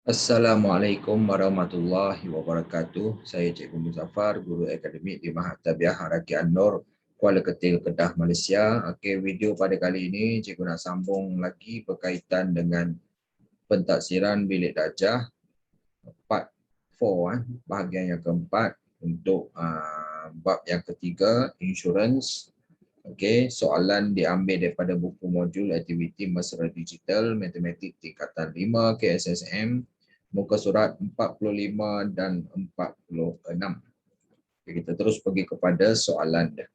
Assalamualaikum warahmatullahi wabarakatuh. Saya Cikgu Muzaffar, Guru Akademik di Mahat Tabiah Haraki An-Nur, Kuala Ketil, Kedah, Malaysia. Okey, video pada kali ini Cikgu nak sambung lagi berkaitan dengan pentafsiran bilik darjah part 4, bahagian yang keempat untuk bab yang ketiga, insurans. Okey, soalan diambil daripada buku modul aktiviti mesra digital matematik tingkatan 5 KSSM muka surat 45 dan 46. Okay, kita terus pergi kepada soalan dia.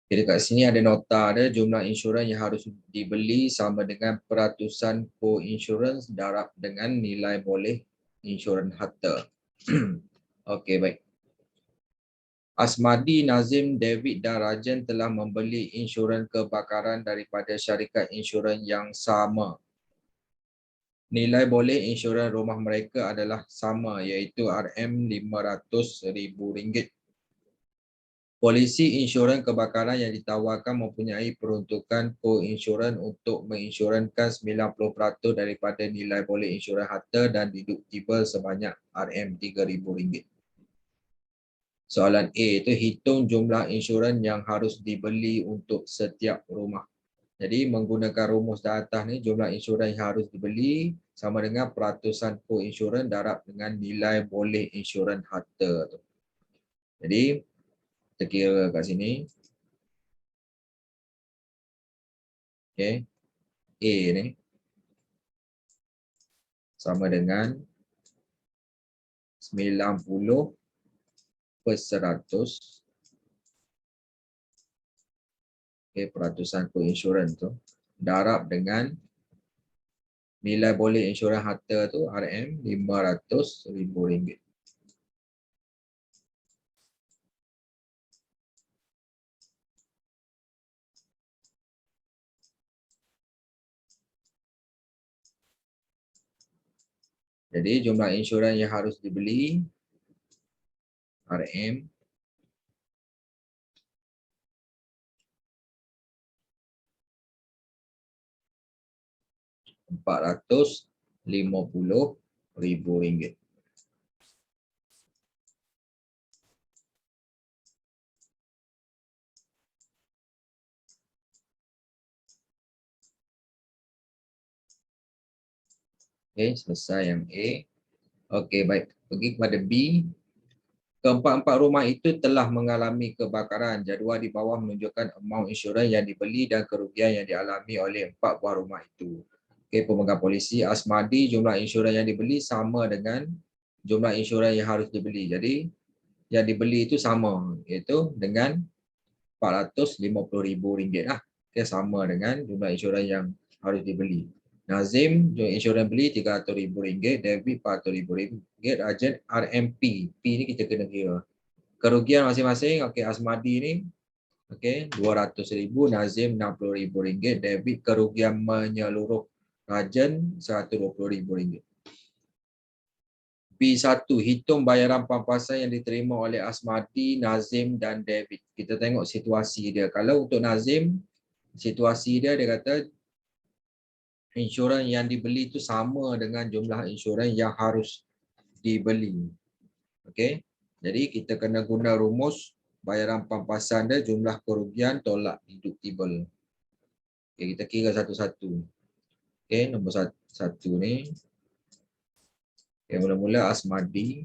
Jadi kat sini ada nota ada jumlah insurans yang harus dibeli sama dengan peratusan co-insurance darab dengan nilai boleh insurans harta. Okey, baik. Asmadi, Nazim, David dan Rajan telah membeli insurans kebakaran daripada syarikat insurans yang sama. Nilai boleh insurans rumah mereka adalah sama iaitu RM500,000. Polisi insurans kebakaran yang ditawarkan mempunyai peruntukan co-insurans untuk menginsurankan 90% daripada nilai boleh insurans harta dan deductible sebanyak RM3,000. Soalan A itu hitung jumlah insurans yang harus dibeli untuk setiap rumah. Jadi menggunakan rumus di atas ni, jumlah insurans yang harus dibeli sama dengan peratusan co-insurans darab dengan nilai boleh insurans harta tu. Jadi kita kira kat sini. Okey. A ni sama dengan 90 per 100. Okay, peratusan co-insurans tu darab dengan nilai boleh insurans harta tu RM500,000. Jadi jumlah insurans yang harus dibeli RM 450,000 ringgit. Okey, selesai yang A. Okey, baik. Pergi kepada B. Keempat-empat rumah itu telah mengalami kebakaran. Jadual di bawah menunjukkan amount insurans yang dibeli dan kerugian yang dialami oleh 4 buah rumah itu. Okey, pemegang polisi Asmadi, jumlah insurans yang dibeli sama dengan jumlah insurans yang harus dibeli. Jadi yang dibeli itu sama, iaitu dengan RM450,000 lah. Okay, sama dengan jumlah insurans yang harus dibeli. Nazim, insurans beli RM300,000, David RM400,000, Rajan RMP. P ni kita kena kira. Kerugian masing-masing, okey, Asmadi ni okey, RM200,000, Nazim RM60,000, David kerugian menyeluruh Rajan RM120,000. B1, hitung bayaran pampasan yang diterima oleh Asmadi, Nazim dan David. Kita tengok situasi dia. Kalau untuk Nazim, situasi dia kata insurans yang dibeli itu sama dengan jumlah insurans yang harus dibeli. Okey. Jadi kita kena guna rumus bayaran pampasan dia jumlah kerugian tolak deductible. Okey, kita kira satu-satu. Okey, nombor satu ni. Okay, mula-mula Asmadi.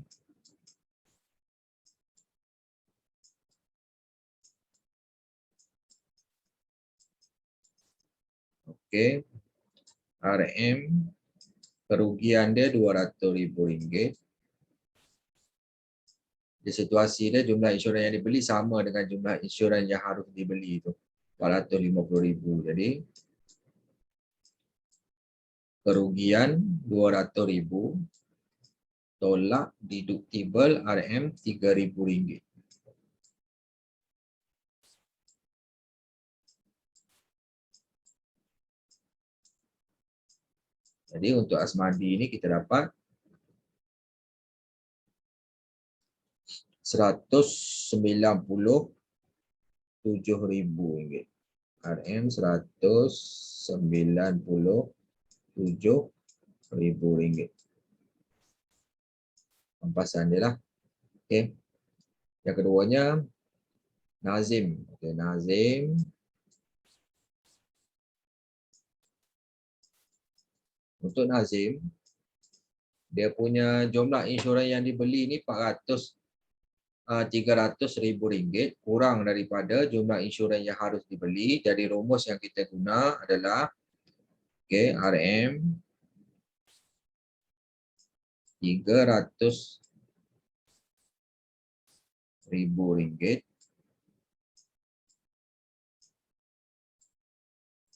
Okey. RM kerugian dia RM200,000. Di situasi dia jumlah insurans yang dibeli sama dengan jumlah insurans yang harus dibeli itu RM450,000. Jadi kerugian RM200,000 tolak deductible RM3,000. Jadi untuk Asmadi ini kita dapat RM197,000. RM197,000 RM60. Pampasan dia lah. Okey. Yang keduanya Nazim. Okey, Nazim. Untuk Nazim, dia punya jumlah insurans yang dibeli ni RM300,000 kurang daripada jumlah insurans yang harus dibeli. Jadi rumus yang kita guna adalah RM RM300,000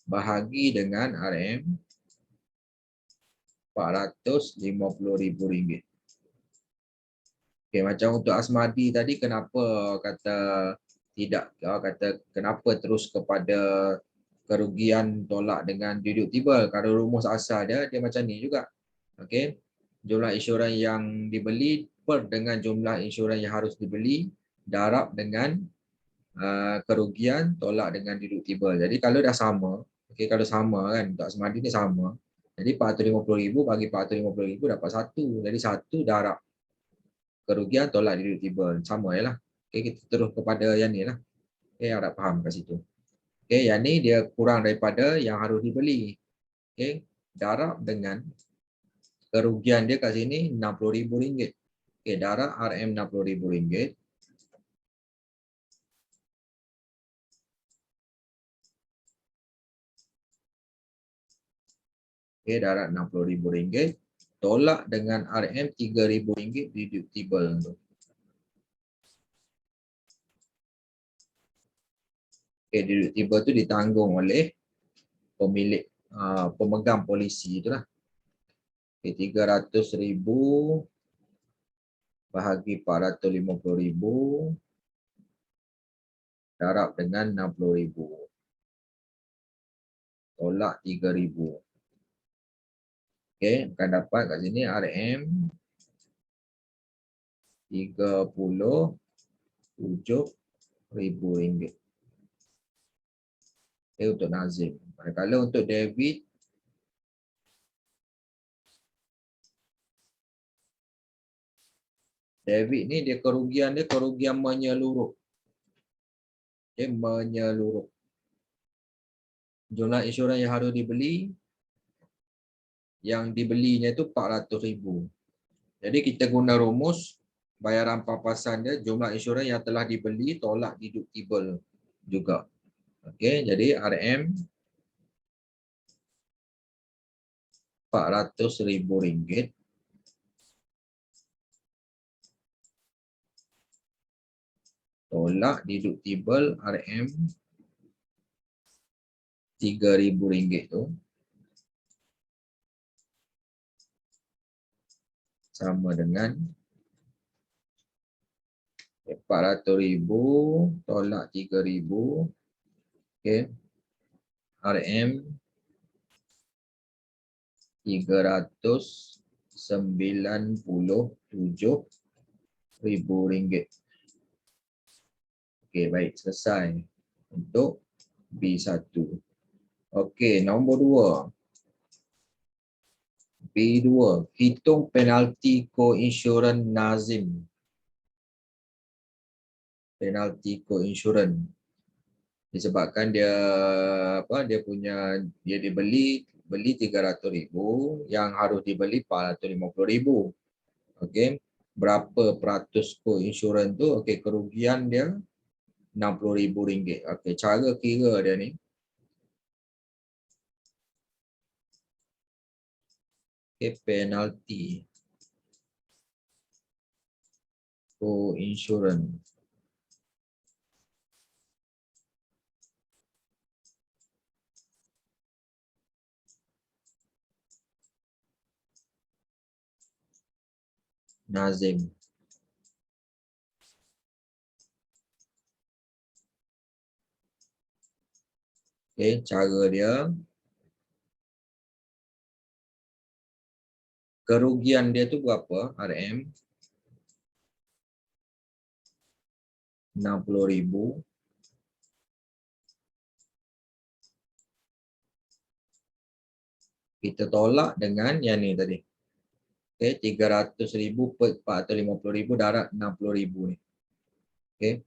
bahagi dengan RM450,000. Okey, macam untuk Asmadi tadi, kenapa kata tidak, kata kenapa terus kepada kerugian tolak dengan deductible? Kalau rumus asal dia macam ni juga. Okey, jumlah insurans yang dibeli per dengan jumlah insurans yang harus dibeli darab dengan kerugian tolak dengan deductible. Jadi kalau dah sama, okey, kalau sama kan, untuk Asmadi ni sama. Jadi 450,000 bagi 450,000 dapat 1. Jadi 1 darab kerugian tolak deductible. Sama je lah. Okay, kita terus kepada yang ni lah. Okay, harap faham kat situ. Okay, yang ni dia kurang daripada yang harus dibeli. Okay, darab dengan kerugian dia kat sini RM60,000. Okay, darab RM60,000. Okay, darab RM60,000. Tolak dengan RM3,000 deductible tu. Okay, deductible tu ditanggung oleh pemilik, pemegang polisi itulah. Okay, RM300,000 bahagi RM450,000 darab dengan RM60,000. Tolak RM3,000. Okey, akan dapat kat sini RM37,000. Okay, untuk Nazim. Kalau untuk David, ni dia kerugian menyeluruh. Okay, menyeluruh. Jumlah insurans yang harus dibeli, yang dibelinya itu RM400,000. Jadi kita guna rumus bayaran pampasan dia, jumlah insurans yang telah dibeli tolak deductible juga. Okey, jadi RM400,000 tolak deductible RM3,000 tu sama dengan RM400,000 tolak RM3,000. Okey, RM397,000. Okey, baik, selesai untuk B1. Okey, nombor 2. B2, hitung penalti co-insurans Nazim. Penalti co-insurans disebabkan dia dibeli RM300,000, yang harus dibeli RM450,000. Okey, berapa peratus co-insurans tu? Okey, kerugian dia RM60,000. Okey, cara kira dia ni, okey, penalti co-insurans Nazim. Okey, cara dia, kerugian dia tu berapa? RM60,000 Kita tolak dengan yang ni tadi. Okey, 300,000 per 450,000 darat 60,000 ni. Okey.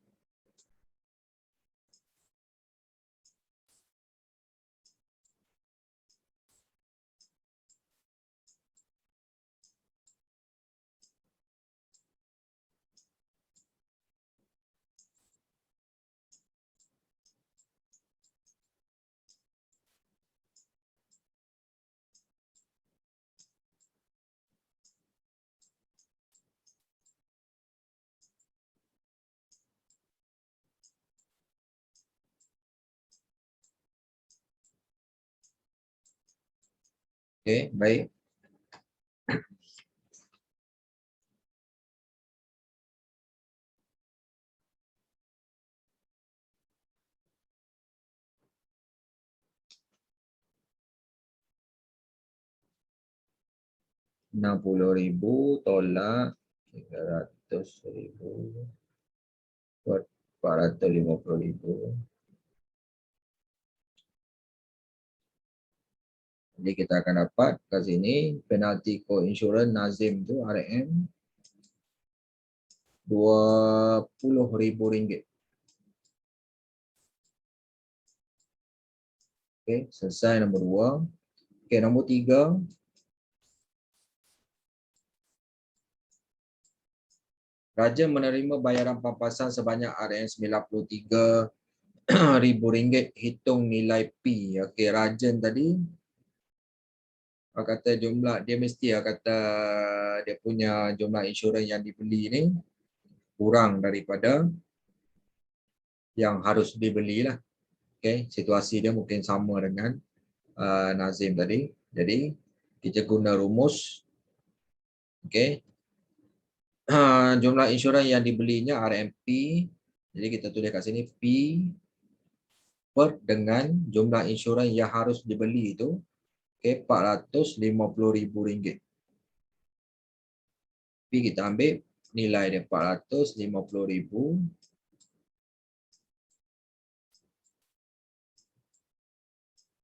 Okey, baik. RM60,000 tolak 300,000 buat 450,000. Jadi kita akan dapat kat sini penalti co-insurance Nazim tu RM RM20,000. Okey, selesai nombor 2. Okey, nombor 3. Raja menerima bayaran pampasan sebanyak RM93,000 hitung nilai P. Okey, Rajan tadi kata jumlah dia mesti kata dia punya jumlah insurans yang dibeli ni kurang daripada yang harus dibeli lah. Okey, situasi dia mungkin sama dengan Nazim tadi. Jadi kita guna rumus. Okey. Jumlah insurans yang dibelinya RMP. Jadi kita tulis kat sini P per dengan jumlah insurans yang harus dibeli itu. Okey, RM450,000. P kita ambil nilai dia RM450,000.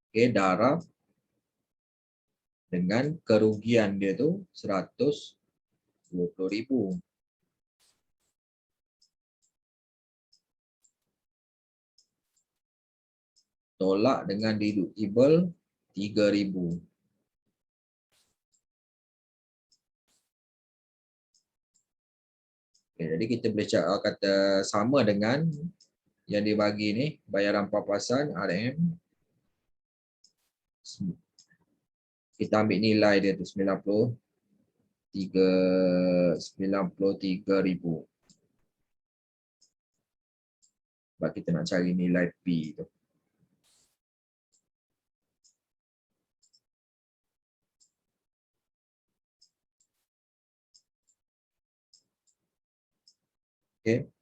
Okey, darab dengan kerugian dia tu RM120,000. Tolak dengan deductible RM3,000. Okay, jadi kita boleh kata sama dengan yang dibagi ni, bayaran pampasan RM. Kita ambil nilai dia tu 93,000. Sebab kita nak cari nilai P tu. Okay.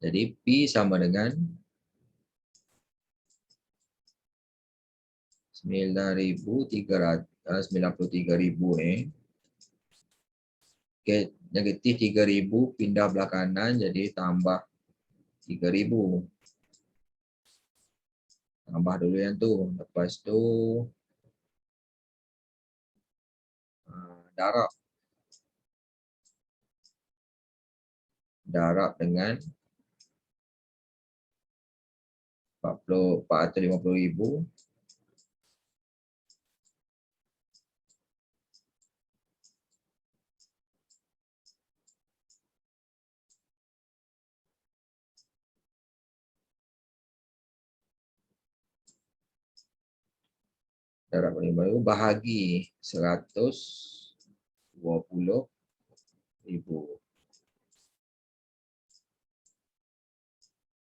Jadi P sama dengan 93,000 ni. Okay, negatif 3,000 pindah belah kanan jadi tambah 3,000. Tambah dulu yang tu. Lepas tu darab. Darab dengan 450,000. Darab 5,000 bahagi 120,000.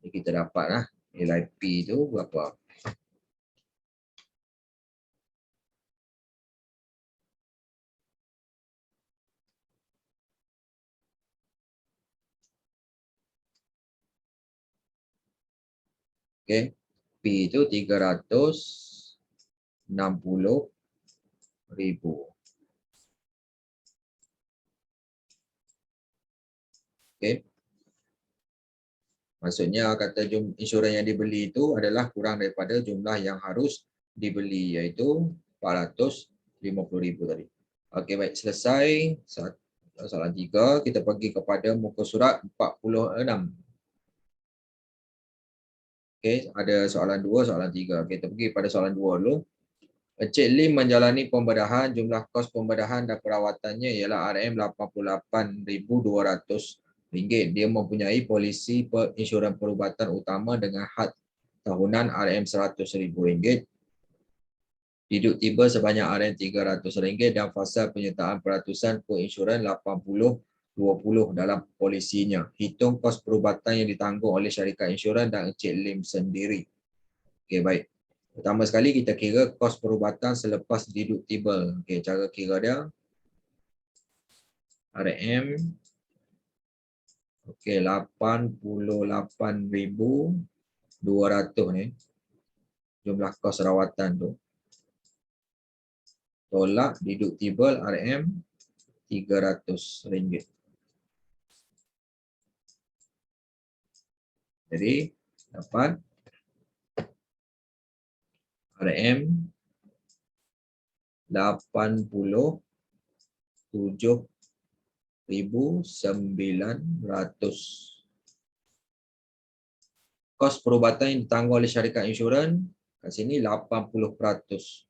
Jadi kita dapatlah nilai P tu berapa. Okay. P itu 360,000. Okey. Maksudnya kata insurans yang dibeli itu adalah kurang daripada jumlah yang harus dibeli, iaitu 450,000 tadi. Okey, baik, selesai soalan 3, kita pergi kepada muka surat 46. Okey, ada soalan 2, soalan 3. Okey, kita pergi pada soalan 2 dulu. Encik Lim menjalani pembedahan, jumlah kos pembedahan dan perawatannya ialah RM88,200. Dia mempunyai polisi insurans perubatan utama dengan had tahunan RM100,000. Hidup tiba sebanyak RM300 dan fasa penyertaan peratusan insurans 80/20 dalam polisinya. Hitung kos perubatan yang ditanggung oleh syarikat insurans dan Encik Lim sendiri. Okey, baik. Pertama sekali kita kira kos perubatan selepas deductible. Okey, cara kira dia RM okey 88,200 ni jumlah kos rawatan tu. Tolak deductible RM300. Jadi dapat RM 87,900. Kos perubatan yang ditanggung oleh syarikat insurans kat sini 80%.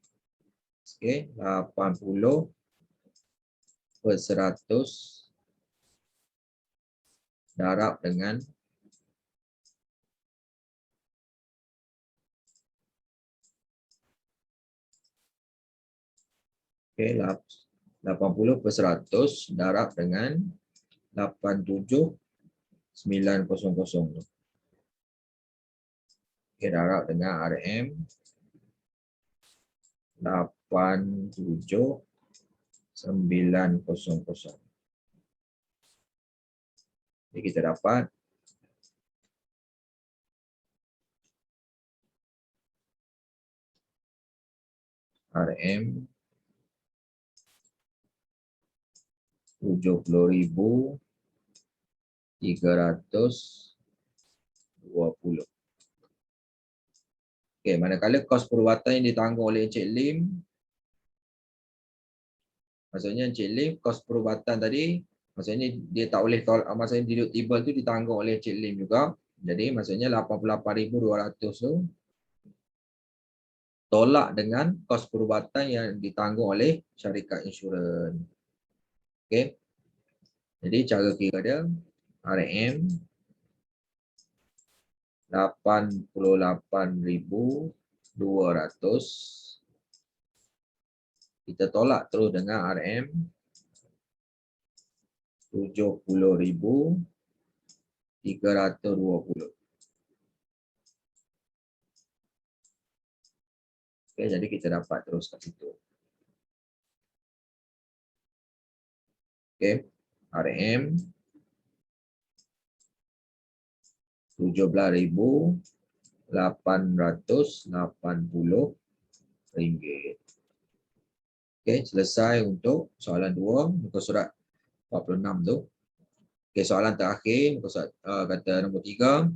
Okey, 80/100 darab dengan okey, 80/100 darab dengan 87,900. Okey, darab dengan RM 87,900. Jadi kita dapat RM 70,320. Okey, manakala kos perubatan yang ditanggung oleh Encik Lim, maksudnya Encik Lim kos perubatan tadi, maksudnya dia tak boleh tolak, maksudnya deductible tu ditanggung oleh Encik Lim juga. Jadi maksudnya 88,200 tu tolak dengan kos perubatan yang ditanggung oleh syarikat insurans. Okey. Jadi cara kira dia RM 88,200 kita tolak terus dengan RM 70,320. Okey, jadi kita dapat terus kat situ. Okey, RM 17,880 ringgit. Okey, selesai untuk soalan 2 muka surat 46 tu. Okey, soalan terakhir muka surat kata nombor 3.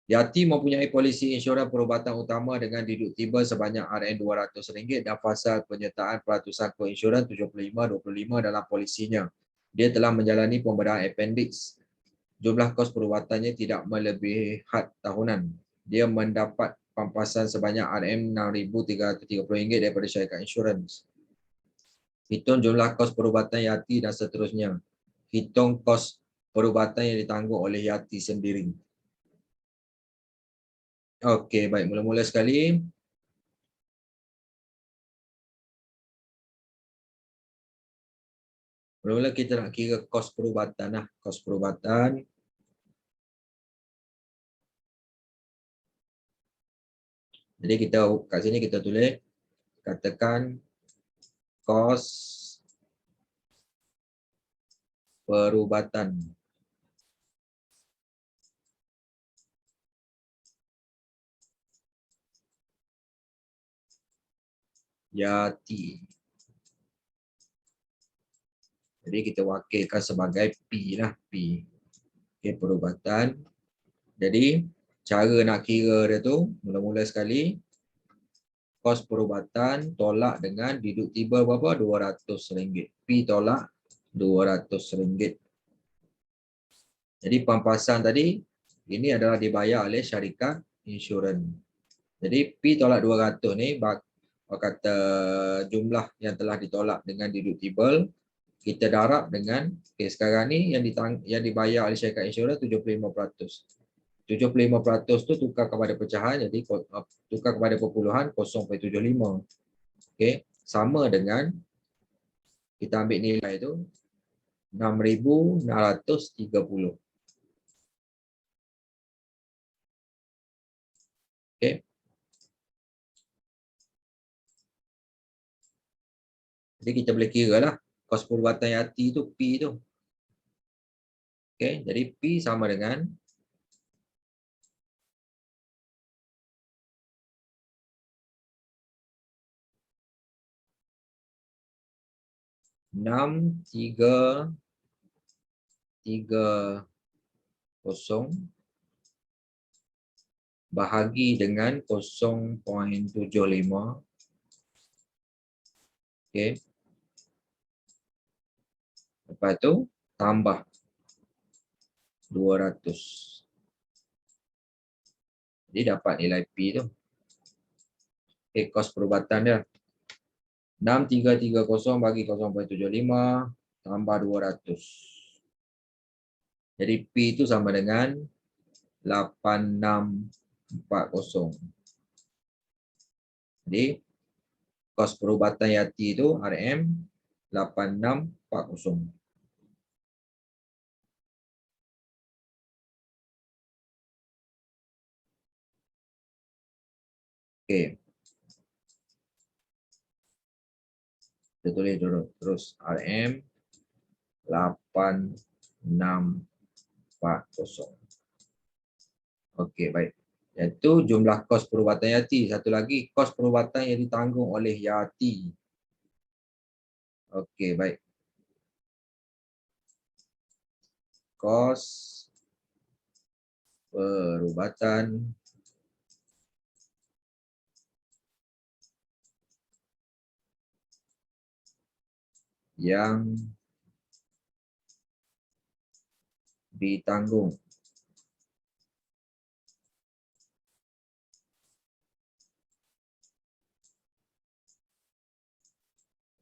Yati mempunyai polisi insurans perubatan utama dengan deductible sebanyak RM200 dan fasa penyertaan peratusan insurans 75/25 dalam polisinya. Dia telah menjalani pembedahan appendix. Jumlah kos perubatannya tidak melebihi had tahunan. Dia mendapat pampasan sebanyak RM6,330 daripada syarikat insurans. Hitung jumlah kos perubatan Yati dan seterusnya. Hitung kos perubatan yang ditanggung oleh Yati sendiri. Okey, baik. Mula-mula sekali. Mula-mula kita nak kira kos perubatan lah. Kos perubatan. Jadi kita kat sini kita tulis katakan kos perubatan. Yati. Jadi kita wakilkan sebagai P lah, P. Okey, perubatan. Jadi cara nak kira dia tu mula-mula sekali kos perubatan tolak dengan deductible berapa? RM200. P tolak RM200. Jadi pampasan tadi ini adalah dibayar oleh syarikat insurans. Jadi P tolak 200 ni kata jumlah yang telah ditolak dengan deductible kita darab dengan sekarang ni yang dibayar oleh syarikat insurans 75%. 75% tu tukar kepada pecahan jadi tukar kepada perpuluhan 0.75. Okey, sama dengan kita ambil nilai tu 6,630. Okey. Jadi kita boleh kira lah kos perubatan yati tu P tu. Okey, jadi P sama dengan 6,330 bahagi dengan 0.75. Okey. Lepas tu tambah 200. Jadi dapat nilai P tu. Okey, kos perubatan dia 6,330 bagi 0.75 tambah 200. Jadi P itu sama dengan 8640. Jadi kos perubatan yati itu RM 8640. Okey. Kita tulis dulu terus RM 8640. Okey, baik. Iaitu jumlah kos perubatan yati. Satu lagi kos perubatan yang ditanggung oleh yati. Okey, baik. Kos perubatan yang ditanggung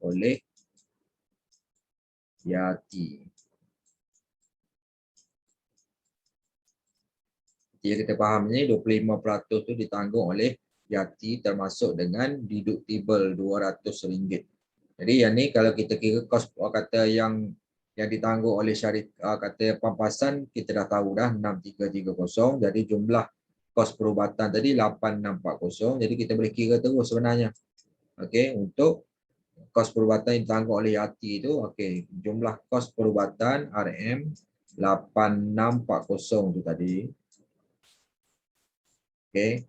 oleh yati. Jadi kita faham ni 25% tu ditanggung oleh yati termasuk dengan deductible RM200. Jadi yang ni kalau kita kira kos kata yang ditanggung oleh syarikat kata pampasan kita dah tahu dah 6,330. Jadi jumlah kos perubatan tadi 8640. Jadi kita boleh kira terus sebenarnya. Okey, untuk kos perubatan yang ditanggung oleh yati itu okey, jumlah kos perubatan RM 8640 tu tadi. Okey.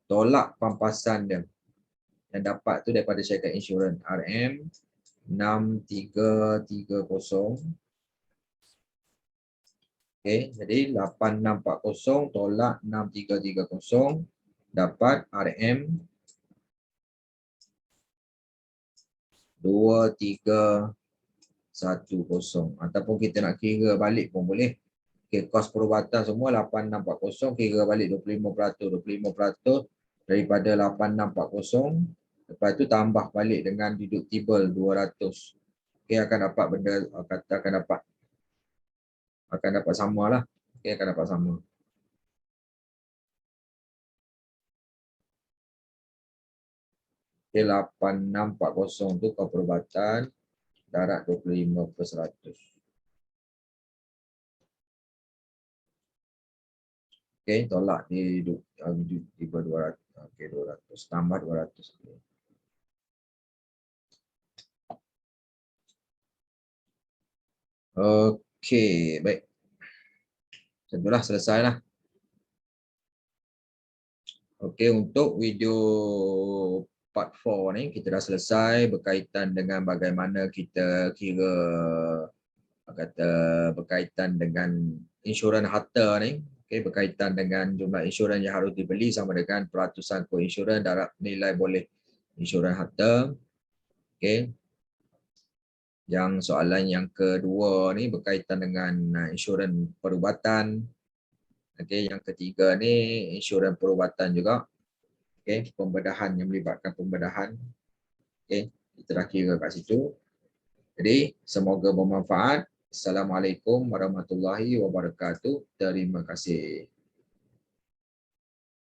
Tolak pampasan dia yang dapat tu daripada syarikat insurans RM 6330. Okey, jadi 8640 tolak 6330 dapat RM 2310 ataupun kita nak kira balik pun boleh. Okey, kos perubatan semua 8640 kira balik 25%, 25% daripada 8640. Lepas tu tambah balik dengan deductible 200. Okey, akan dapat benda akan dapat samalah. Okey, akan dapat sama. Okey, 8640 tu kos perubatan darat 25%. Okey, tolak di 200. Okey, 200 tambah 200. Okey, baik. Tentulah selesailah. Okey, untuk video part 4 ni kita dah selesai berkaitan dengan bagaimana kita kira kata berkaitan dengan insurans harta ni, okey, berkaitan dengan jumlah insurans yang harus dibeli sama dengan peratusan koinsurans darab nilai boleh insurans harta. Okey. Yang soalan yang kedua ni berkaitan dengan insurans perubatan. Okey, yang ketiga ni insurans perubatan juga. Okey, pembedahan yang melibatkan pembedahan. Okey, kita dah kira kat situ. Jadi, semoga bermanfaat. Assalamualaikum warahmatullahi wabarakatuh. Terima kasih.